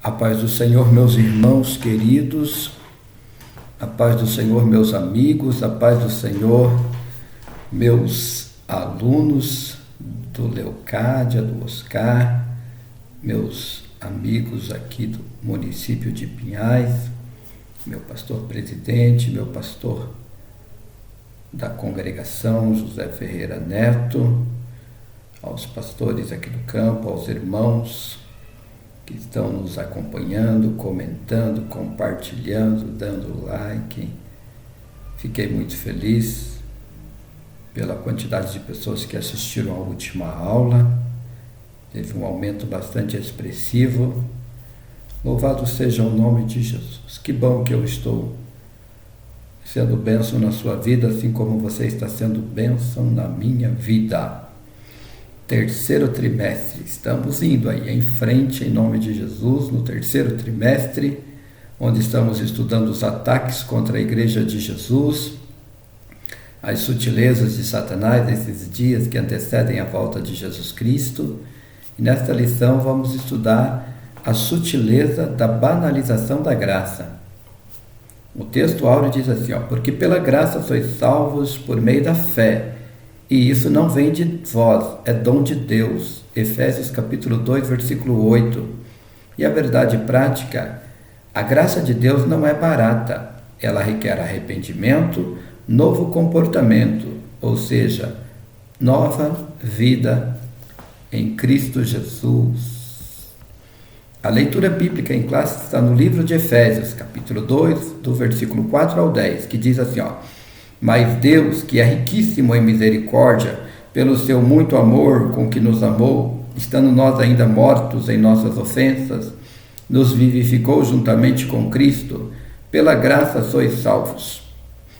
A paz do Senhor, meus irmãos queridos, a paz do Senhor, meus amigos, a paz do Senhor, meus alunos do Leocádia, do Oscar, meus amigos aqui do município de Pinhais, meu pastor presidente, meu pastor da congregação, José Ferreira Neto, aos pastores aqui do campo, aos irmãos que estão nos acompanhando, comentando, compartilhando, dando like. Fiquei muito feliz pela quantidade de pessoas que assistiram à última aula. Teve um aumento bastante expressivo. Louvado seja o nome de Jesus. Que bom que eu estou sendo bênção na sua vida, assim como você está sendo bênção na minha vida. Terceiro trimestre, estamos indo aí em frente em nome de Jesus, no terceiro trimestre, onde estamos estudando os ataques contra a igreja de Jesus, as sutilezas de Satanás nesses dias que antecedem a volta de Jesus Cristo. E nesta lição vamos estudar a sutileza da banalização da graça. O texto áureo diz assim, porque pela graça sois salvos por meio da fé, e isso não vem de vós, é dom de Deus. Efésios capítulo 2, versículo 8. E a verdade prática, a graça de Deus não é barata. Ela requer arrependimento, novo comportamento, ou seja, nova vida em Cristo Jesus. A leitura bíblica em classe está no livro de Efésios, capítulo 2, do versículo 4 ao 10, que diz assim, mas Deus, que é riquíssimo em misericórdia, pelo seu muito amor com que nos amou, estando nós ainda mortos em nossas ofensas, nos vivificou juntamente com Cristo, pela graça sois salvos,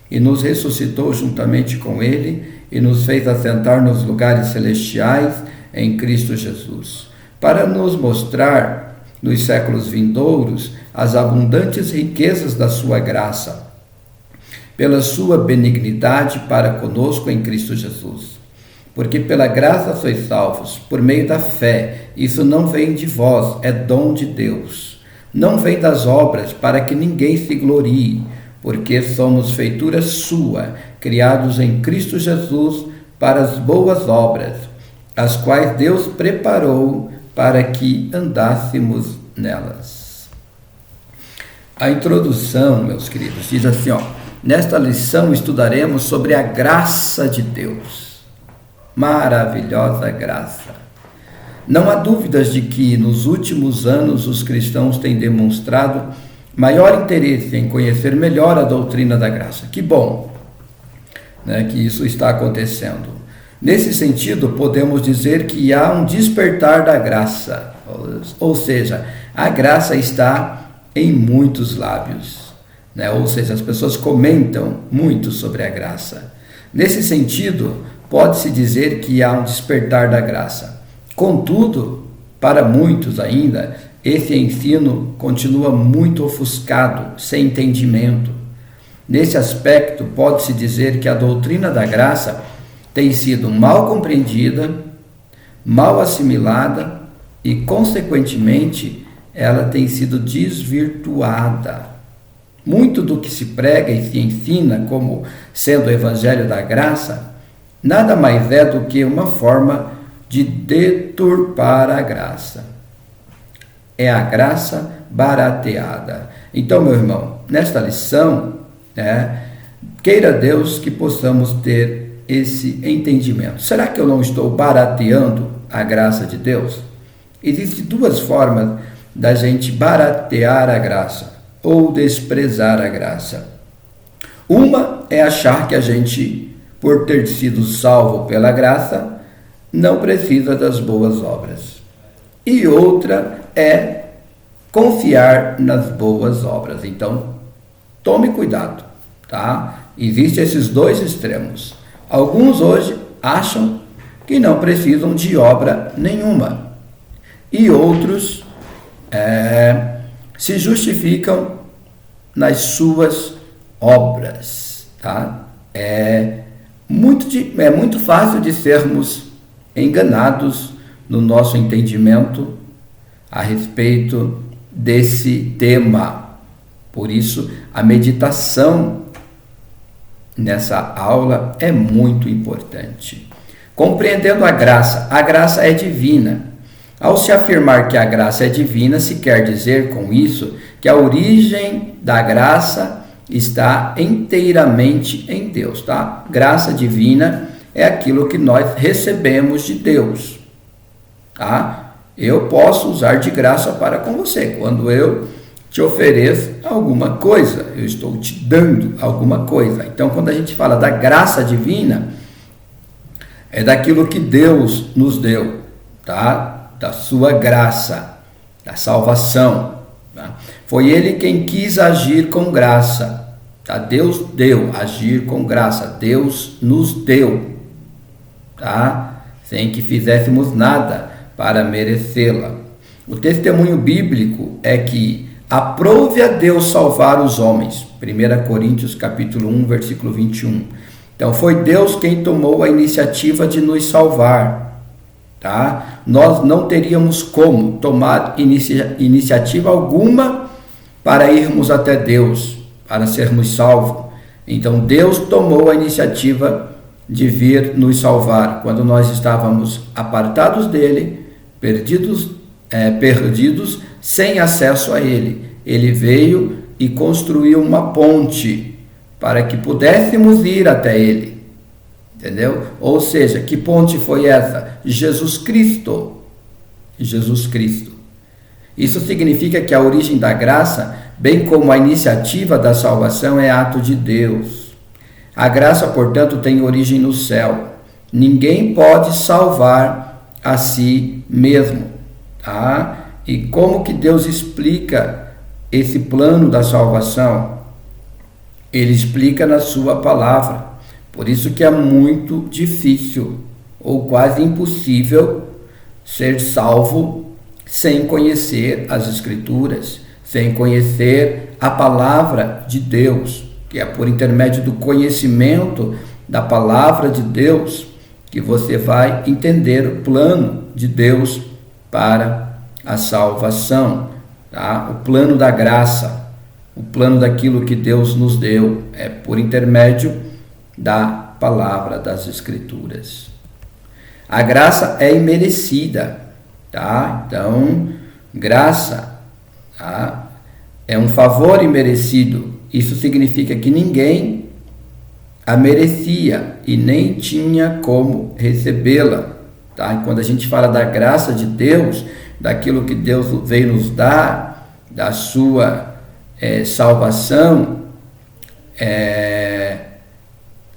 e nos ressuscitou juntamente com Ele, e nos fez assentar nos lugares celestiais em Cristo Jesus, para nos mostrar, nos séculos vindouros, as abundantes riquezas da sua graça, pela sua benignidade para conosco em Cristo Jesus. Porque pela graça sois salvos, por meio da fé. Isso não vem de vós, é dom de Deus. Não vem das obras, para que ninguém se glorie, porque somos feitura sua, criados em Cristo Jesus para as boas obras, as quais Deus preparou para que andássemos nelas. A introdução, meus queridos, diz assim, nesta lição estudaremos sobre a graça de Deus. Maravilhosa graça. Não há dúvidas de que nos últimos anos os cristãos têm demonstrado maior interesse em conhecer melhor a doutrina da graça. Que bom, que isso está acontecendo. Nesse sentido, podemos dizer que há um despertar da graça, ou seja, a graça está em muitos lábios. Ou seja, as pessoas comentam muito sobre a graça. Nesse sentido, pode-se dizer que há um despertar da graça. Contudo, para muitos ainda, esse ensino continua muito ofuscado, sem entendimento. Nesse aspecto, pode-se dizer que a doutrina da graça tem sido mal compreendida, mal assimilada e, consequentemente, ela tem sido desvirtuada. Muito do que se prega e se ensina como sendo o evangelho da graça, nada mais é do que uma forma de deturpar a graça. É a graça barateada. Então, meu irmão, nesta lição, queira Deus que possamos ter esse entendimento. Será que eu não estou barateando a graça de Deus? Existem duas formas da gente baratear a graça ou desprezar a graça. Uma é achar que a gente, por ter sido salvo pela graça, não precisa das boas obras. E outra é confiar nas boas obras. Então, tome cuidado, tá? Existem esses dois extremos. Alguns hoje acham que não precisam de obra nenhuma. E outros se justificam nas suas obras, tá? É muito fácil de sermos enganados no nosso entendimento a respeito desse tema. Por isso, a meditação nessa aula é muito importante. Compreendendo a graça é divina. Ao se afirmar que a graça é divina, se quer dizer com isso que a origem da graça está inteiramente em Deus, tá? Graça divina é aquilo que nós recebemos de Deus, tá? Eu posso usar de graça para com você. Quando eu te ofereço alguma coisa, eu estou te dando alguma coisa. Então, quando a gente fala da graça divina, é daquilo que Deus nos deu, tá? Da sua graça, da salvação. Tá? Foi Ele quem quis agir com graça. Tá? Deus deu agir com graça. Deus nos deu, tá? Sem que fizéssemos nada para merecê-la. O testemunho bíblico é que aprove a Deus salvar os homens. 1 Coríntios capítulo 1, versículo 21. Então foi Deus quem tomou a iniciativa de nos salvar. Tá? Nós não teríamos como tomar iniciativa alguma para irmos até Deus, para sermos salvos. Então Deus tomou a iniciativa de vir nos salvar quando nós estávamos apartados dele, perdidos, sem acesso a ele. Ele veio e construiu uma ponte para que pudéssemos ir até ele. Entendeu? Ou seja, que ponte foi essa? Jesus Cristo. Jesus Cristo. Isso significa que a origem da graça, bem como a iniciativa da salvação, é ato de Deus. A graça, portanto, tem origem no céu. Ninguém pode salvar a si mesmo. Tá? E como que Deus explica esse plano da salvação? Ele explica na sua palavra. Por isso que é muito difícil ou quase impossível ser salvo sem conhecer as Escrituras, sem conhecer a palavra de Deus, que é por intermédio do conhecimento da palavra de Deus que você vai entender o plano de Deus para a salvação, tá? O plano da graça, o plano daquilo que Deus nos deu, é por intermédio da palavra das Escrituras. A graça é imerecida, tá? Então, graça, tá? É um favor imerecido. Isso significa que ninguém a merecia e nem tinha como recebê-la, tá? E quando a gente fala da graça de Deus, daquilo que Deus veio nos dar, da sua salvação,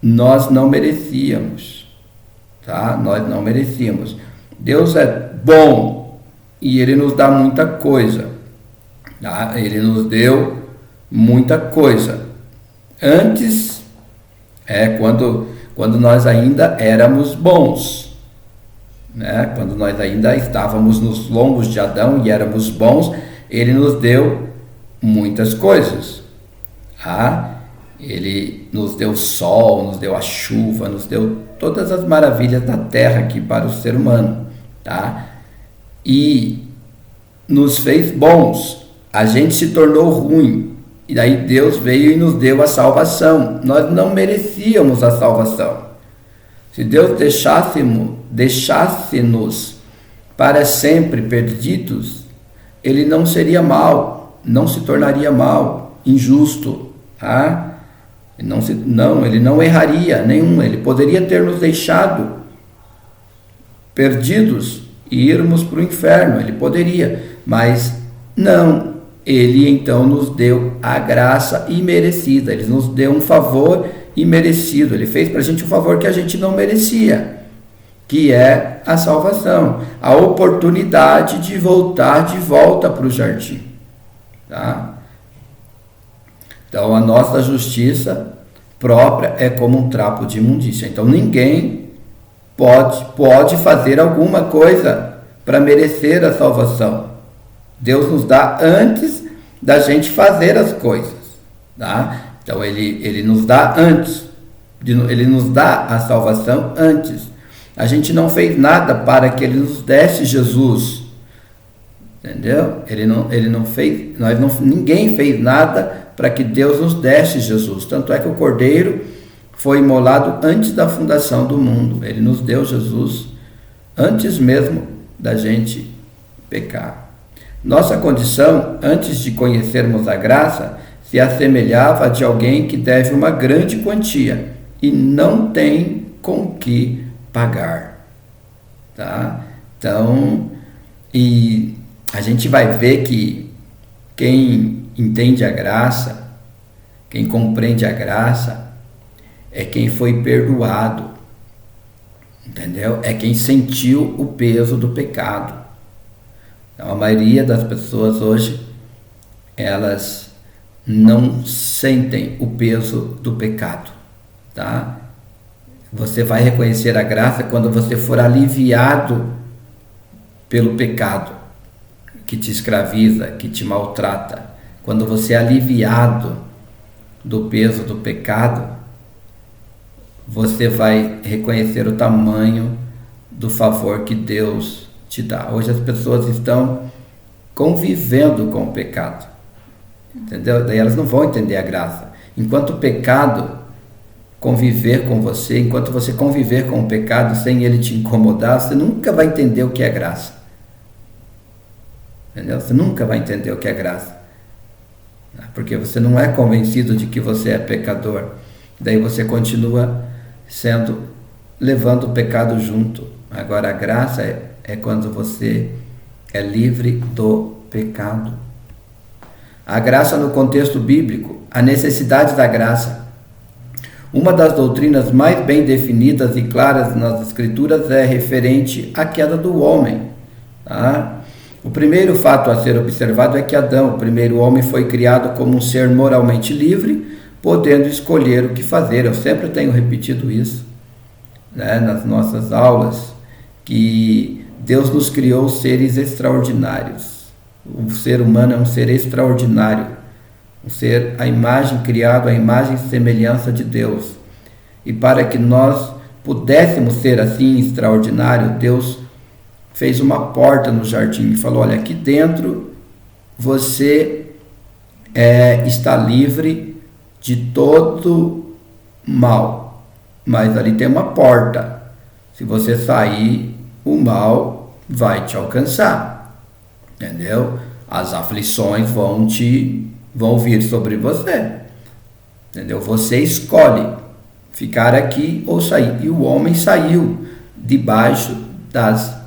nós não merecíamos, tá? Nós não merecíamos. Deus é bom e Ele nos dá muita coisa, tá? Ele nos deu muita coisa. Antes, quando nós ainda éramos bons, né? Quando nós ainda estávamos nos lombos de Adão e éramos bons, Ele nos deu muitas coisas, tá? Ele nos deu o sol, nos deu a chuva, nos deu todas as maravilhas da terra aqui para o ser humano, tá? E nos fez bons. A gente se tornou ruim. E daí Deus veio e nos deu a salvação. Nós não merecíamos a salvação. Se Deus deixasse-nos para sempre perdidos, Ele não seria mal, não se tornaria mal, injusto, tá? Ele não erraria nenhum. Ele poderia ter nos deixado perdidos e irmos para o inferno. Ele poderia, mas não. Ele então nos deu a graça imerecida. Ele nos deu um favor imerecido. Ele fez para a gente um favor que a gente não merecia, que é a salvação, a oportunidade de voltar de volta para o jardim, tá? Então, a nossa justiça própria é como um trapo de imundícia. Então, ninguém pode fazer alguma coisa para merecer a salvação. Deus nos dá antes da gente fazer as coisas, tá? Então, Ele nos dá antes, Ele nos dá a salvação antes. A gente não fez nada para que Ele nos desse Jesus Entendeu? Ele não fez, ninguém fez nada para que Deus nos desse Jesus. Tanto é que o Cordeiro foi imolado antes da fundação do mundo. Ele nos deu Jesus antes mesmo da gente pecar. Nossa condição, antes de conhecermos a graça, se assemelhava a de alguém que deve uma grande quantia e não tem com que pagar. Tá? Então, e a gente vai ver que quem entende a graça, quem compreende a graça, é quem foi perdoado, entendeu? É quem sentiu o peso do pecado. Então, a maioria das pessoas hoje, elas não sentem o peso do pecado, tá? Você vai reconhecer a graça quando você for aliviado pelo pecado que te escraviza, que te maltrata. Quando você é aliviado do peso do pecado, você vai reconhecer o tamanho do favor que Deus te dá. Hoje as pessoas estão convivendo com o pecado, entendeu? Daí elas não vão entender a graça. Enquanto o pecado conviver com você, enquanto você conviver com o pecado sem ele te incomodar, você nunca vai entender o que é graça. Entendeu? Você nunca vai entender o que é graça. Porque você não é convencido de que você é pecador. Daí você continua levando o pecado junto. Agora a graça é quando você é livre do pecado. A graça no contexto bíblico, a necessidade da graça. Uma das doutrinas mais bem definidas e claras nas Escrituras é referente à queda do homem. Tá? O primeiro fato a ser observado é que Adão, o primeiro homem, foi criado como um ser moralmente livre, podendo escolher o que fazer. Eu sempre tenho repetido isso, né, nas nossas aulas, que Deus nos criou seres extraordinários. O ser humano é um ser extraordinário, um ser, a imagem criado, a imagem e semelhança de Deus. E para que nós pudéssemos ser assim extraordinário, Deus fez uma porta no jardim e falou: olha, aqui dentro você está livre de todo mal, mas ali tem uma porta. Se você sair, o mal vai te alcançar, entendeu? As aflições vão vir sobre você, entendeu? Você escolhe ficar aqui ou sair. E o homem saiu debaixo das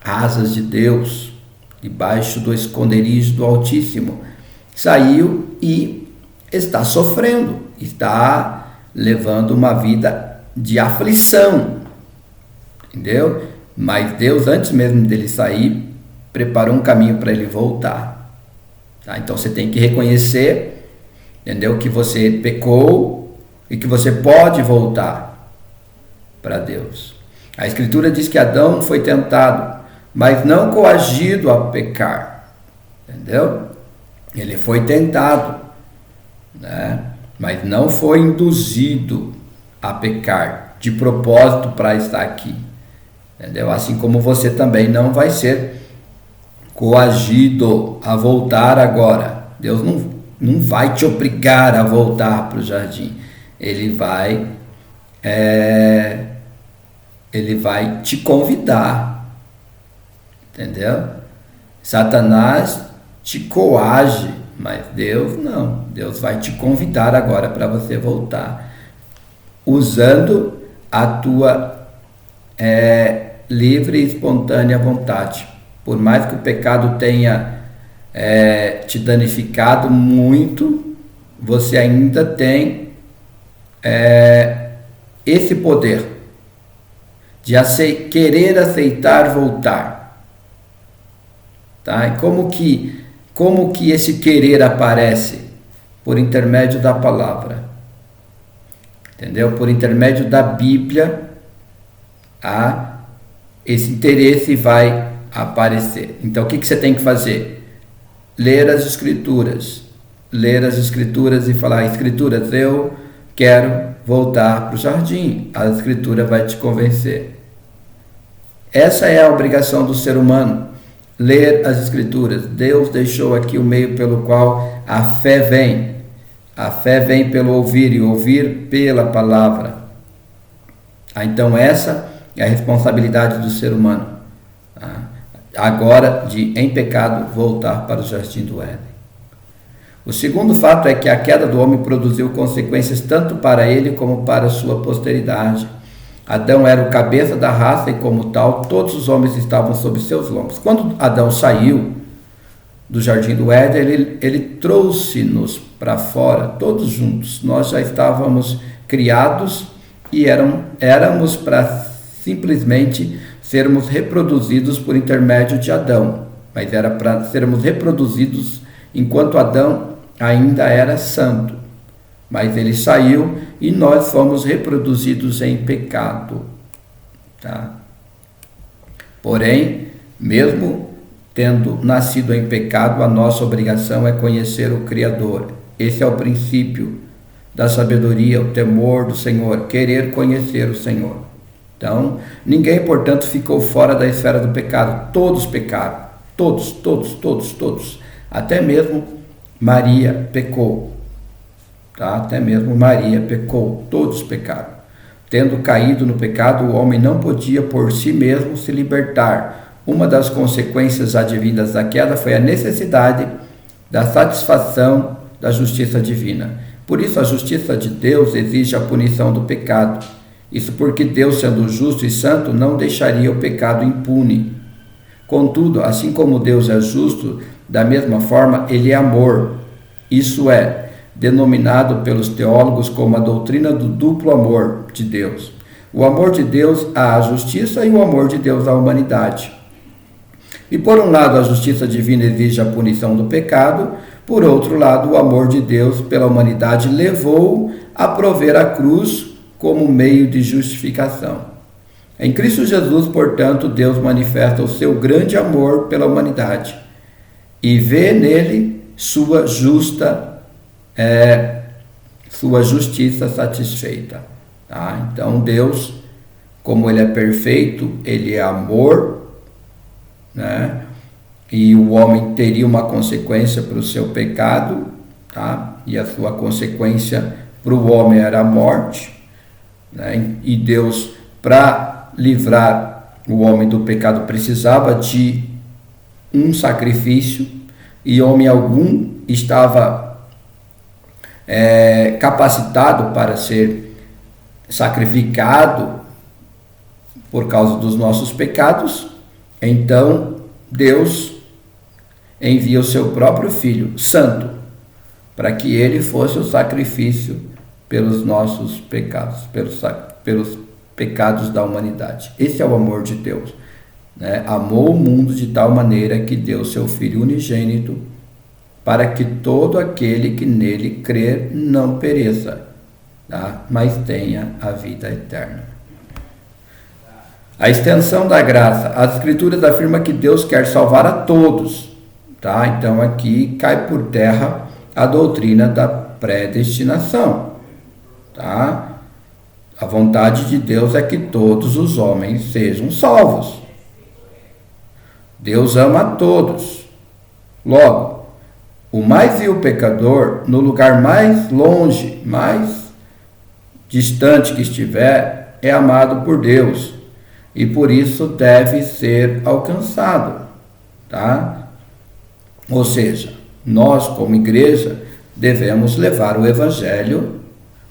asas de Deus, debaixo do esconderijo do Altíssimo. Saiu e está sofrendo, está levando uma vida de aflição, entendeu? Mas Deus, antes mesmo dele sair, preparou um caminho para ele voltar. Tá? Então você tem que reconhecer, entendeu? Que você pecou e que você pode voltar para Deus. A Escritura diz que Adão foi tentado, mas não coagido a pecar, entendeu? Ele foi tentado, né? Mas não foi induzido a pecar de propósito para estar aqui, entendeu? Assim como você também não vai ser coagido a voltar agora. Deus não vai te obrigar a voltar para o jardim. Ele vai te convidar. Entendeu? Satanás te coage, mas Deus não. Deus vai te convidar agora para você voltar, usando a tua livre e espontânea vontade. Por mais que o pecado tenha te danificado muito, você ainda tem esse poder de querer aceitar voltar. Tá? E como que esse querer aparece? Por intermédio da palavra, entendeu? Por intermédio da Bíblia, esse interesse vai aparecer. Então o que você tem que fazer? Ler as Escrituras e falar: Escrituras, eu quero voltar para o jardim. A Escritura vai te convencer. Essa é a obrigação do ser humano. ler as Escrituras. Deus deixou aqui o meio pelo qual a fé vem. A fé vem pelo ouvir e ouvir pela palavra. Então essa é a responsabilidade do ser humano. Agora de, em pecado, voltar para o jardim do Éden. O segundo fato é que a queda do homem produziu consequências tanto para ele como para sua posteridade. Adão era o cabeça da raça e, como tal, todos os homens estavam sob seus lombos. Quando Adão saiu do jardim do Éden, ele trouxe-nos para fora, todos juntos. Nós já estávamos criados e éramos para simplesmente sermos reproduzidos por intermédio de Adão. Mas era para sermos reproduzidos enquanto Adão ainda era santo, mas ele saiu e nós fomos reproduzidos em pecado, tá? Porém, mesmo tendo nascido em pecado, a nossa obrigação é conhecer o Criador. Esse é o princípio da sabedoria, o temor do Senhor, querer conhecer o Senhor. Então, ninguém, portanto, ficou fora da esfera do pecado. Todos pecaram, todos. Até mesmo Maria pecou, tá? Até mesmo Maria pecou, todos pecaram. Tendo caído no pecado, o homem não podia por si mesmo se libertar. Uma das consequências advindas da queda foi a necessidade da satisfação da justiça divina. Por isso, a justiça de Deus exige a punição do pecado. Isso porque Deus, sendo justo e santo, não deixaria o pecado impune. Contudo, assim como Deus é justo, da mesma forma, ele é amor. Isso é denominado pelos teólogos como a doutrina do duplo amor de Deus. O amor de Deus à justiça e o amor de Deus à humanidade. E por um lado, a justiça divina exige a punição do pecado, por outro lado, o amor de Deus pela humanidade levou a prover a cruz como meio de justificação. Em Cristo Jesus, portanto, Deus manifesta o seu grande amor pela humanidade e vê nele sua justiça satisfeita. Tá? Então Deus, como ele é perfeito, ele é amor, né? E o homem teria uma consequência para o seu pecado, tá? E a sua consequência para o homem era a morte, né? E Deus, para livrar o homem do pecado, precisava de um sacrifício, e homem algum estava capacitado para ser sacrificado por causa dos nossos pecados. Então Deus envia o seu próprio Filho Santo para que ele fosse o sacrifício pelos nossos pecados, pelos pecados da humanidade. Esse é o amor de Deus, né? Amou o mundo de tal maneira que deu seu Filho unigênito para que todo aquele que nele crer não pereça, tá? Mas tenha a vida eterna. A extensão da graça. As Escrituras afirmam que Deus quer salvar a todos, tá? Então aqui cai por terra a doutrina da predestinação, tá? A vontade de Deus é que todos os homens sejam salvos. Deus ama a todos. Logo, o mais vil pecador, no lugar mais longe, mais distante que estiver, é amado por Deus e por isso deve ser alcançado, tá? Ou seja, nós como igreja devemos levar o evangelho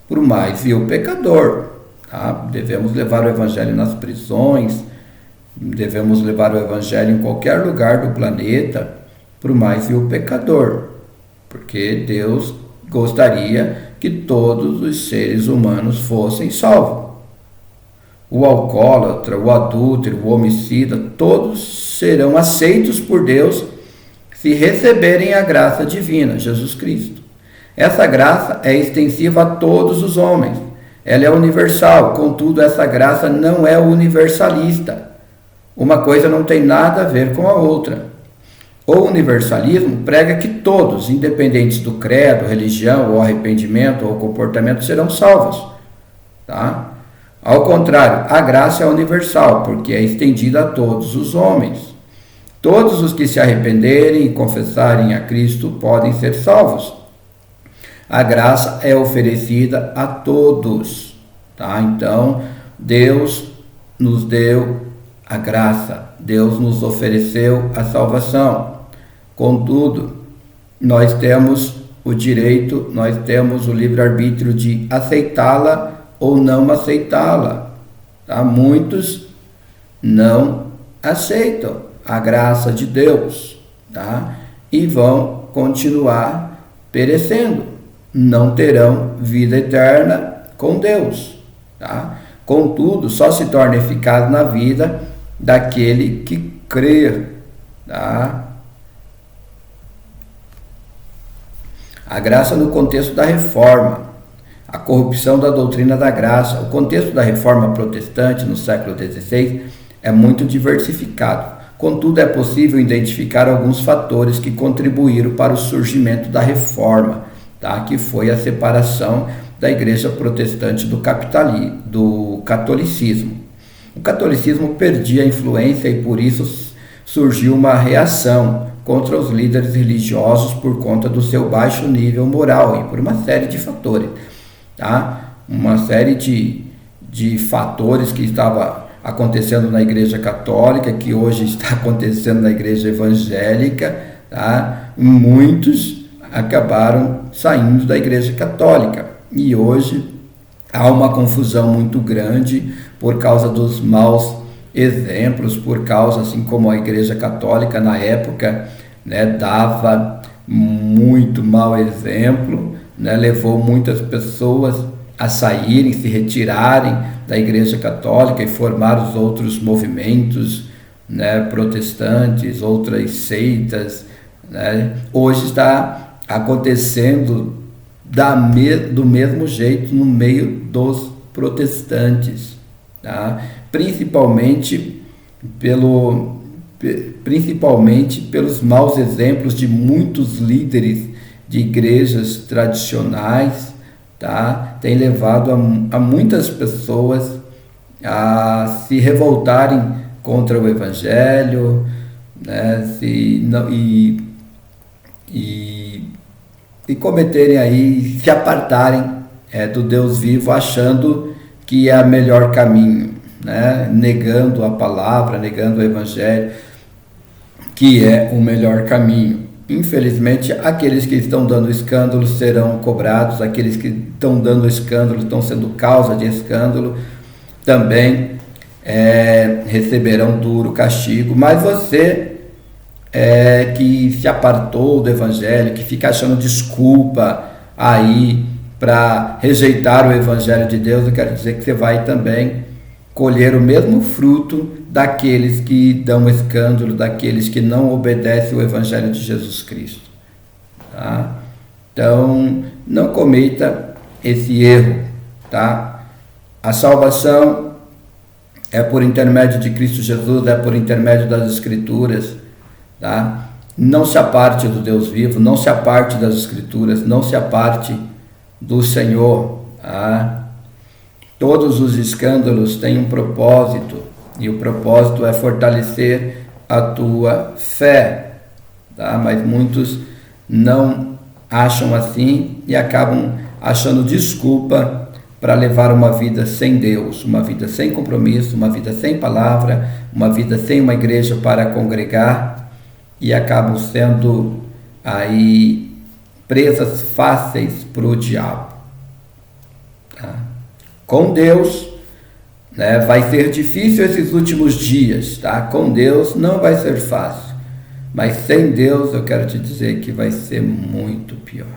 para o mais vil pecador, tá? Devemos levar o evangelho nas prisões, devemos levar o evangelho em qualquer lugar do planeta para o mais vil pecador, porque Deus gostaria que todos os seres humanos fossem salvos. O alcoólatra, o adúltero, o homicida, todos serão aceitos por Deus se receberem a graça divina, Jesus Cristo. Essa graça é extensiva a todos os homens. Ela é universal, contudo, essa graça não é universalista. Uma coisa não tem nada a ver com a outra. O universalismo prega que todos, independentes do credo, religião, ou arrependimento, ou comportamento, serão salvos, tá? Ao contrário, a graça é universal, porque é estendida a todos os homens. Todos os que se arrependerem e confessarem a Cristo podem ser salvos. A graça é oferecida a todos, tá? Então, Deus nos deu a graça, Deus nos ofereceu a salvação. Contudo, nós temos o direito, nós temos o livre-arbítrio de aceitá-la ou não aceitá-la, tá? Muitos não aceitam a graça de Deus, tá? E vão continuar perecendo, não terão vida eterna com Deus, tá? Contudo, só se torna eficaz na vida daquele que crer, tá? A graça no contexto da reforma, a corrupção da doutrina da graça. O contexto da reforma protestante no século XVI é muito diversificado. Contudo, é possível identificar alguns fatores que contribuíram para o surgimento da reforma, tá? Que foi a separação da igreja protestante do catolicismo. O catolicismo perdia a influência e por isso surgiu uma reação contra os líderes religiosos por conta do seu baixo nível moral e por uma série de fatores, tá? Uma série de fatores que estava acontecendo na igreja católica, que hoje está acontecendo na igreja evangélica, tá? Muitos acabaram saindo da igreja católica e hoje há uma confusão muito grande por causa dos maus exemplos, por causa, assim como a igreja católica na época, né, dava muito mau exemplo, né, levou muitas pessoas a saírem, se retirarem da igreja católica e formar os outros movimentos, né, protestantes, outras seitas, né. Hoje está acontecendo do mesmo jeito no meio dos protestantes, tá? Principalmente pelos maus exemplos de muitos líderes de igrejas tradicionais, tá? Tem levado a muitas pessoas a se revoltarem contra o evangelho, né? E cometerem aí, se apartarem do Deus vivo, achando que é o melhor caminho, né? Negando a palavra, negando o evangelho, que é o melhor caminho. Infelizmente, aqueles que estão dando escândalo serão cobrados, aqueles que estão dando escândalo, estão sendo causa de escândalo, também receberão duro castigo. Mas você que se apartou do evangelho, que fica achando desculpa aí para rejeitar o evangelho de Deus, eu quero dizer que você vai também colher o mesmo fruto daqueles que dão escândalo, daqueles que não obedecem o evangelho de Jesus Cristo, tá? Então, não cometa esse erro, tá? A salvação é por intermédio de Cristo Jesus, é por intermédio das Escrituras, tá? Não se aparte do Deus vivo, não se aparte das Escrituras, não se aparte do Senhor, tá? Todos os escândalos têm um propósito, e o propósito é fortalecer a tua fé, tá? Mas muitos não acham assim e acabam achando desculpa para levar uma vida sem Deus, uma vida sem compromisso, uma vida sem palavra, uma vida sem uma igreja para congregar, e acabam sendo aí presas fáceis para o diabo, tá? Com Deus, né, vai ser difícil esses últimos dias, tá? Com Deus não vai ser fácil, mas sem Deus eu quero te dizer que vai ser muito pior.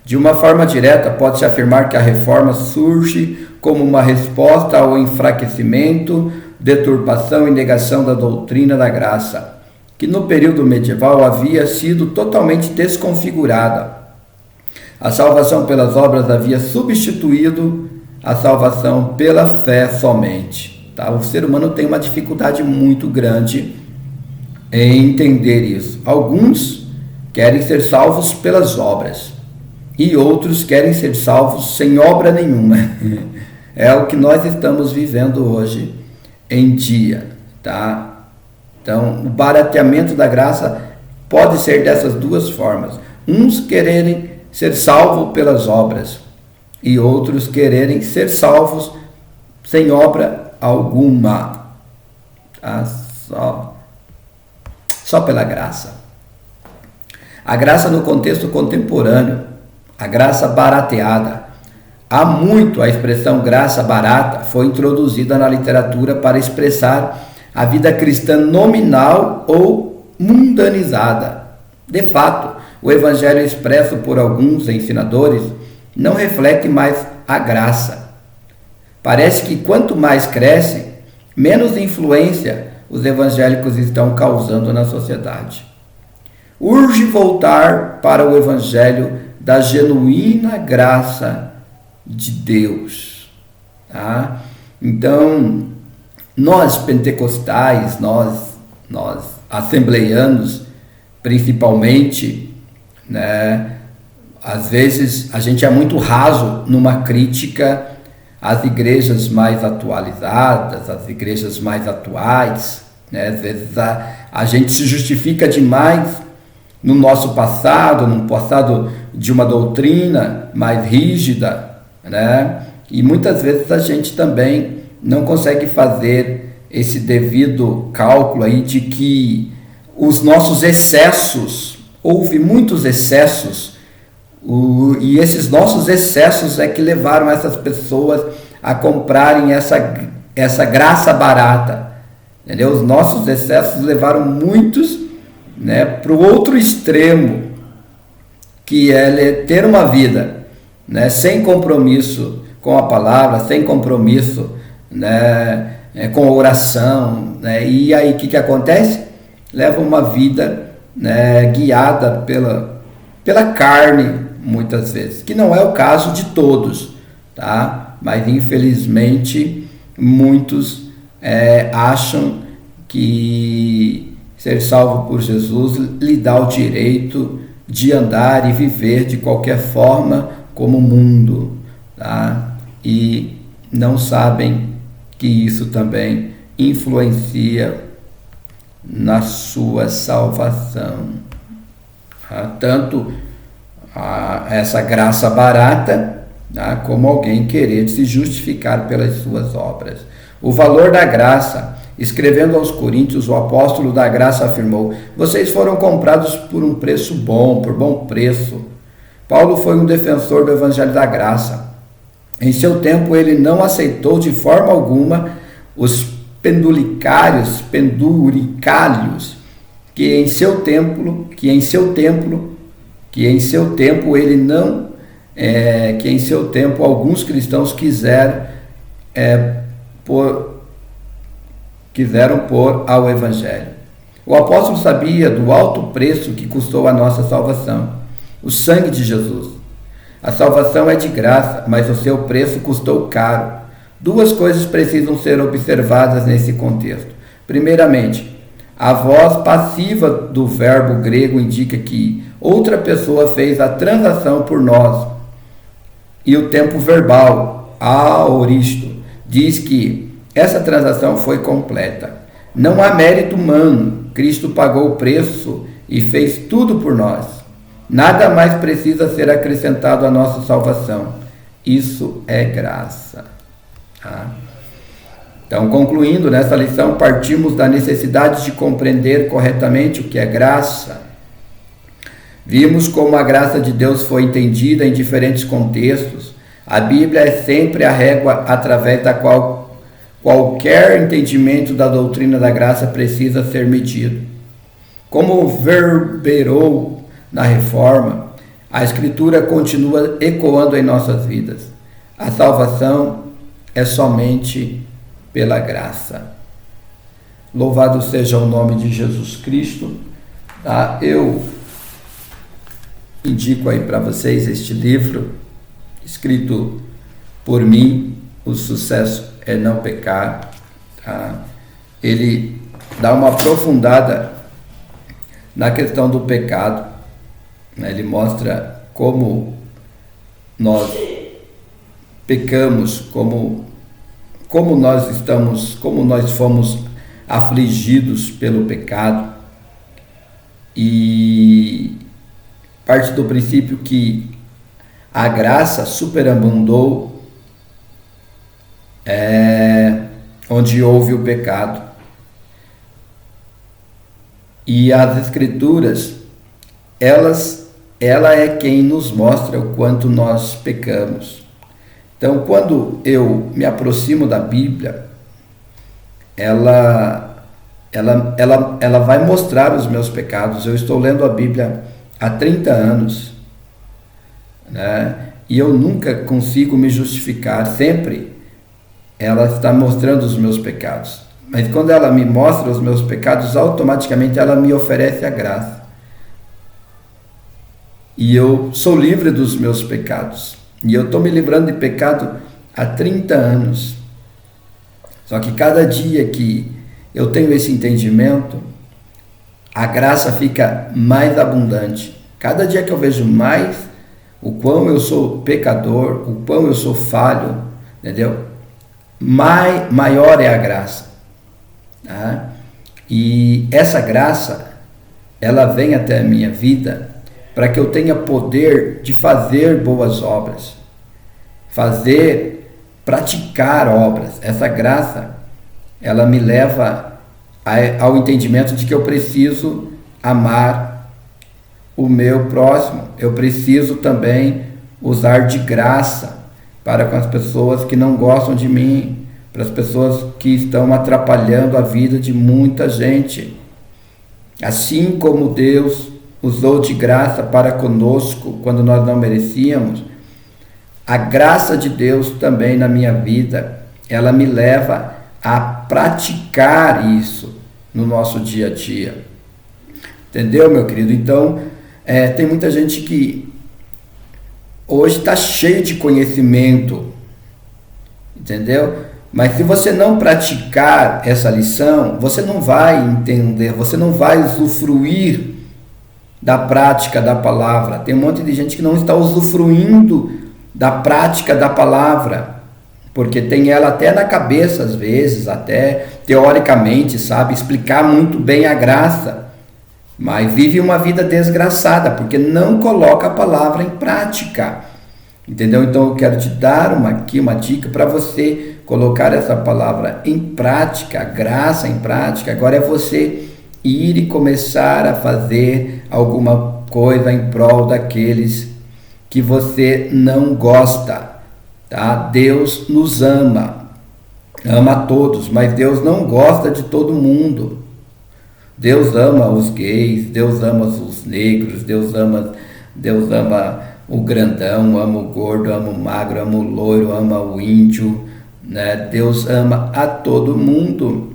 De uma forma direta, pode-se afirmar que a reforma surge como uma resposta ao enfraquecimento, deturpação e negação da doutrina da graça, que no período medieval havia sido totalmente desconfigurada. A salvação pelas obras havia substituído a salvação pela fé somente, tá? O ser humano tem uma dificuldade muito grande em entender isso. Alguns querem ser salvos pelas obras e outros querem ser salvos sem obra nenhuma. É o que nós estamos vivendo hoje em dia, tá? Então, o barateamento da graça pode ser dessas duas formas. Uns quererem ser salvos pelas obras e outros quererem ser salvos sem obra alguma, tá? Só pela graça. A graça no contexto contemporâneo, a graça barateada. Há muito a expressão graça barata foi introduzida na literatura para expressar a vida cristã nominal ou mundanizada. De fato, o evangelho expresso por alguns ensinadores não reflete mais a graça. Parece que quanto mais cresce, menos influência os evangélicos estão causando na sociedade. Urge voltar para o evangelho da genuína graça de Deus. Tá? Então, nós pentecostais, nós assembleianos, principalmente, né, às vezes a gente é muito raso numa crítica às igrejas mais atualizadas, às igrejas mais atuais, né? Às vezes a gente se justifica demais no nosso passado, no passado de uma doutrina mais rígida, né? E muitas vezes a gente também não consegue fazer esse devido cálculo aí de que os nossos excessos, houve muitos excessos, e esses nossos excessos é que levaram essas pessoas a comprarem essa graça barata, entendeu? Os nossos excessos levaram muitos, né, para o outro extremo, que é ter uma vida, né, sem compromisso com a palavra, sem compromisso, né, com a oração, né, e aí o que acontece? Leva uma vida, né, guiada pela carne, muitas vezes, que não é o caso de todos, tá? Mas infelizmente muitos acham que ser salvo por Jesus lhe dá o direito de andar e viver de qualquer forma como o mundo, tá? E não sabem que isso também influencia na sua salvação. Tá? Tanto essa graça barata, tá? Como alguém querer se justificar pelas suas obras. O valor da graça. Escrevendo aos Coríntios, o apóstolo da graça afirmou: vocês foram comprados por um preço bom, por bom preço. Paulo foi um defensor do evangelho da graça. Em seu tempo ele não aceitou de forma alguma os penduricalhos, que em seu tempo alguns cristãos quiseram pôr ao evangelho. O apóstolo sabia do alto preço que custou a nossa salvação, o sangue de Jesus. A salvação é de graça, mas o seu preço custou caro. Duas coisas precisam ser observadas nesse contexto. Primeiramente, a voz passiva do verbo grego indica que outra pessoa fez a transação por nós. E o tempo verbal, aoristo, diz que essa transação foi completa. Não há mérito humano. Cristo pagou o preço e fez tudo por nós. Nada mais precisa ser acrescentado à nossa salvação. Isso é graça. Tá? Então, concluindo, nessa lição, partimos da necessidade de compreender corretamente o que é graça. Vimos como a graça de Deus foi entendida em diferentes contextos. A Bíblia é sempre a régua através da qual qualquer entendimento da doutrina da graça precisa ser medido. Como verberou na Reforma, a Escritura continua ecoando em nossas vidas. A salvação é somente pela graça. Louvado seja o nome de Jesus Cristo. Tá? Eu indico aí para vocês este livro, escrito por mim, O Sucesso é Não Pecar. Tá? Ele dá uma aprofundada na questão do pecado, né? Ele mostra como nós pecamos, como nós fomos afligidos pelo pecado. E parte do princípio que a graça superabundou onde houve o pecado. E as Escrituras, ela é quem nos mostra o quanto nós pecamos. Então, quando eu me aproximo da Bíblia, ela vai mostrar os meus pecados. Eu estou lendo a Bíblia há 30 anos, né? E eu nunca consigo me justificar. Sempre ela está mostrando os meus pecados. Mas quando ela me mostra os meus pecados, automaticamente ela me oferece a graça. E eu sou livre dos meus pecados. E eu estou me livrando de pecado há 30 anos. Só que cada dia que eu tenho esse entendimento, a graça fica mais abundante. Cada dia que eu vejo mais o quão eu sou pecador, o quão eu sou falho, entendeu? Maior é a graça. Tá? E essa graça, ela vem até a minha vida para que eu tenha poder de fazer boas obras, praticar obras. Essa graça, ela me leva ao entendimento de que eu preciso amar o meu próximo. Eu preciso também usar de graça para com as pessoas que não gostam de mim, para as pessoas que estão atrapalhando a vida de muita gente. Assim como Deus usou de graça para conosco quando nós não merecíamos, a graça de Deus também na minha vida, ela me leva a praticar isso no nosso dia a dia. Entendeu, meu querido? Então, tem muita gente que hoje está cheio de conhecimento, entendeu? Mas se você não praticar essa lição, você não vai entender, você não vai usufruir da prática da palavra. Tem um monte de gente que não está usufruindo da prática da palavra, porque tem ela até na cabeça às vezes, até teoricamente, sabe, explicar muito bem a graça, mas vive uma vida desgraçada, porque não coloca a palavra em prática, entendeu? Então eu quero te dar aqui uma dica para você colocar essa palavra em prática, a graça em prática. Agora é você ir e começar a fazer alguma coisa em prol daqueles que você não gosta, tá? Deus nos ama a todos, mas Deus não gosta de todo mundo. Deus ama os gays, Deus ama os negros, Deus ama o grandão, ama o gordo, ama o magro, ama o loiro, ama o índio, né? Deus ama a todo mundo,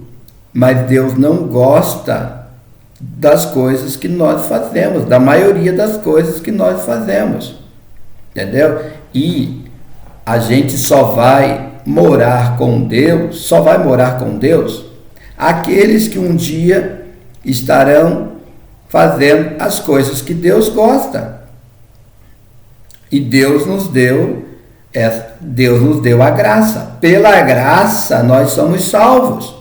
mas Deus não gosta das coisas que nós fazemos, da maioria das coisas que nós fazemos, entendeu? E a gente só vai morar com Deus aqueles que um dia estarão fazendo as coisas que Deus gosta. E Deus nos deu a graça. Pela graça nós somos salvos.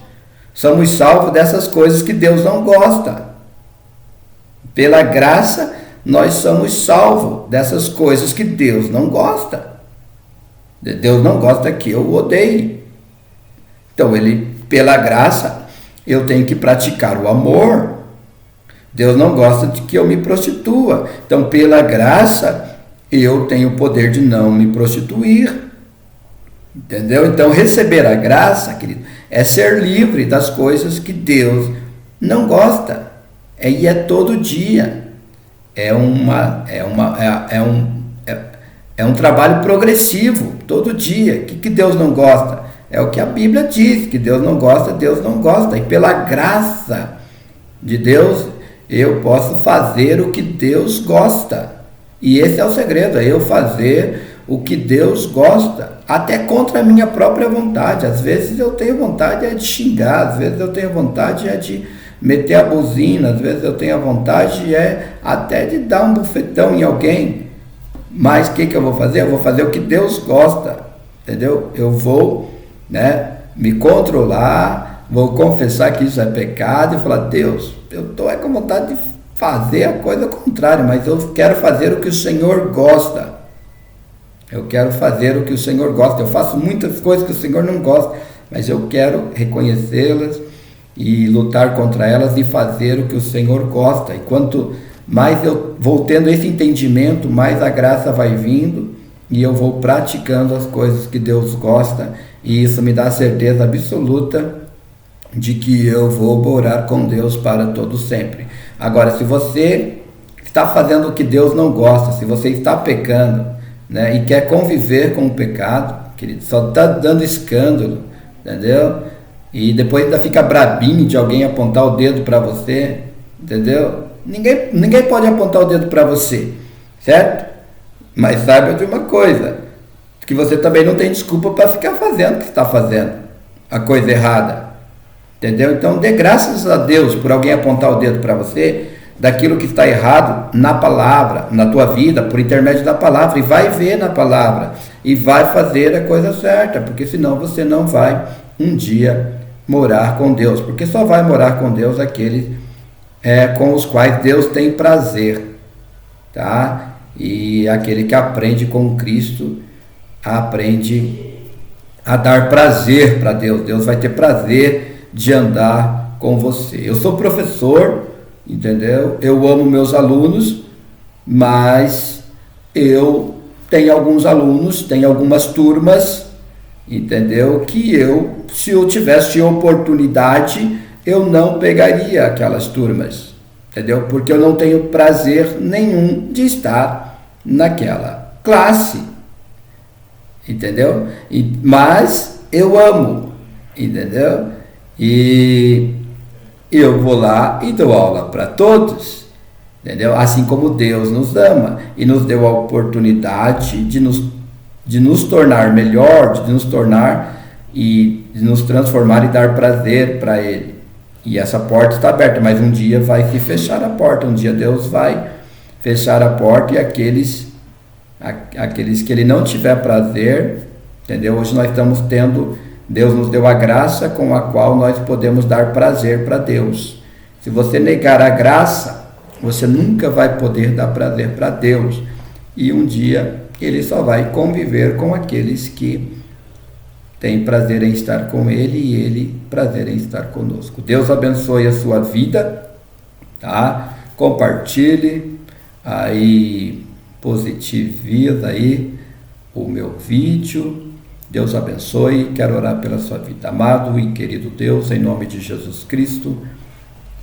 Somos salvos dessas coisas que Deus não gosta. Pela graça nós somos salvos dessas coisas que Deus não gosta. Deus não gosta que eu odeie. Então, pela graça, eu tenho que praticar o amor. Deus não gosta de que eu me prostitua. Então, pela graça, eu tenho o poder de não me prostituir. Entendeu? Então, receber a graça, querido, é ser livre das coisas que Deus não gosta. E é todo dia. É um trabalho progressivo, todo dia. O que Deus não gosta? É o que a Bíblia diz, que Deus não gosta, Deus não gosta. E pela graça de Deus, eu posso fazer o que Deus gosta. E esse é o segredo, é eu fazer o que Deus gosta, até contra a minha própria vontade. Às vezes eu tenho vontade de xingar, às vezes eu tenho vontade de meter a buzina, às vezes eu tenho a vontade até de dar um bufetão em alguém. Mas o que eu vou fazer? Eu vou fazer o que Deus gosta, entendeu? Eu vou, me controlar, vou confessar que isso é pecado e falar: Deus, eu estou com vontade de fazer a coisa contrária, mas eu quero fazer o que o Senhor gosta. Eu quero fazer o que o Senhor gosta. Eu faço muitas coisas que o Senhor não gosta, mas eu quero reconhecê-las e lutar contra elas e fazer o que o Senhor gosta. E quanto mais eu vou tendo esse entendimento, mais a graça vai vindo e eu vou praticando as coisas que Deus gosta, e isso me dá a certeza absoluta de que eu vou morar com Deus para todo sempre. Agora, se você está fazendo o que Deus não gosta, se você está pecando, né, e quer conviver com o pecado, querido, só está dando escândalo, entendeu? E depois ainda fica brabinho de alguém apontar o dedo para você, entendeu? Ninguém pode apontar o dedo para você, certo? Mas saiba de uma coisa, que você também não tem desculpa para ficar fazendo o que está fazendo, a coisa errada, entendeu? Então dê graças a Deus por alguém apontar o dedo para você daquilo que está errado na palavra, na tua vida, por intermédio da palavra, e vai ver na palavra, e vai fazer a coisa certa, porque senão você não vai um dia morar com Deus, porque só vai morar com Deus aqueles com os quais Deus tem prazer, tá? E aquele que aprende com Cristo aprende a dar prazer para Deus. Deus vai ter prazer de andar com você. Eu sou professor, entendeu? Eu amo meus alunos, mas eu tenho alguns alunos, tenho algumas turmas, entendeu? Que se eu tivesse oportunidade, eu não pegaria aquelas turmas, entendeu? Porque eu não tenho prazer nenhum de estar naquela classe, entendeu? Mas eu amo, entendeu? E eu vou lá e dou aula para todos, entendeu? Assim como Deus nos ama e nos deu a oportunidade de nos tornar melhor, de nos tornar e de nos transformar e dar prazer para Ele. E essa porta está aberta, mas um dia vai se fechar a porta, um dia Deus vai fechar a porta, e aqueles que Ele não tiver prazer, entendeu? Hoje nós estamos tendo, Deus nos deu a graça com a qual nós podemos dar prazer para Deus. Se você negar a graça, você nunca vai poder dar prazer para Deus, e um dia Ele só vai conviver com aqueles que têm prazer em estar com Ele e Ele prazer em estar conosco. Deus abençoe a sua vida, tá? Compartilhe aí, positiviza aí o meu vídeo. Deus abençoe. Quero orar pela sua vida. Amado e querido Deus, em nome de Jesus Cristo,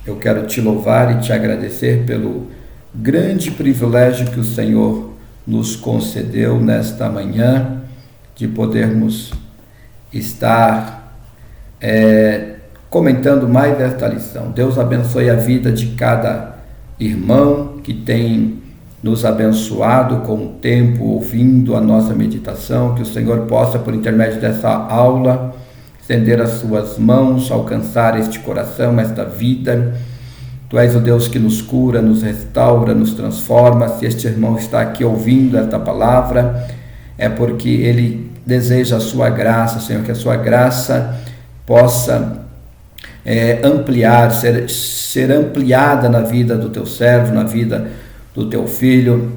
eu quero te louvar e te agradecer pelo grande privilégio que o Senhor nos concedeu nesta manhã, de podermos estar comentando mais esta lição. Deus abençoe a vida de cada irmão que tem nos abençoado com o tempo, ouvindo a nossa meditação, que o Senhor possa, por intermédio dessa aula, estender as suas mãos, alcançar este coração, esta vida. Tu és o Deus que nos cura, nos restaura, nos transforma. Se este irmão está aqui ouvindo esta palavra, é porque ele deseja a sua graça, Senhor, que a sua graça possa ampliar, ser ampliada na vida do teu servo, na vida do teu filho,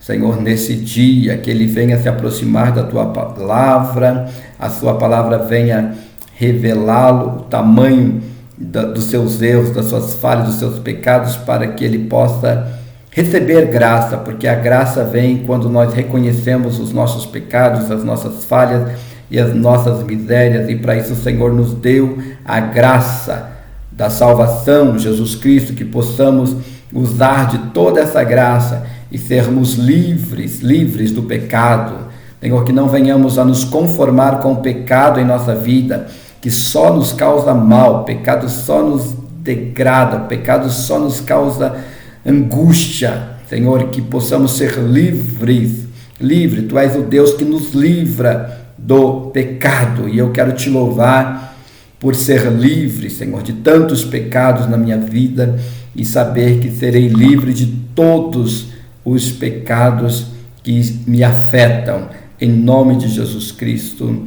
Senhor, nesse dia, que ele venha se aproximar da tua palavra, a sua palavra venha revelá-lo, o tamanho dos seus erros, das suas falhas, dos seus pecados, para que ele possa receber graça, porque a graça vem quando nós reconhecemos os nossos pecados, as nossas falhas e as nossas misérias, e para isso o Senhor nos deu a graça da salvação, Jesus Cristo, que possamos usar de toda essa graça e sermos livres do pecado. Senhor, que não venhamos a nos conformar com o pecado em nossa vida, que só nos causa mal, o pecado só nos degrada, o pecado só nos causa angústia. Senhor, que possamos ser livres, Tu és o Deus que nos livra do pecado, e eu quero te louvar por ser livre, Senhor, de tantos pecados na minha vida, e saber que serei livre de todos os pecados que me afetam. Em nome de Jesus Cristo,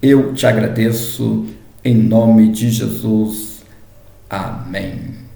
eu te agradeço. Em nome de Jesus. Amém.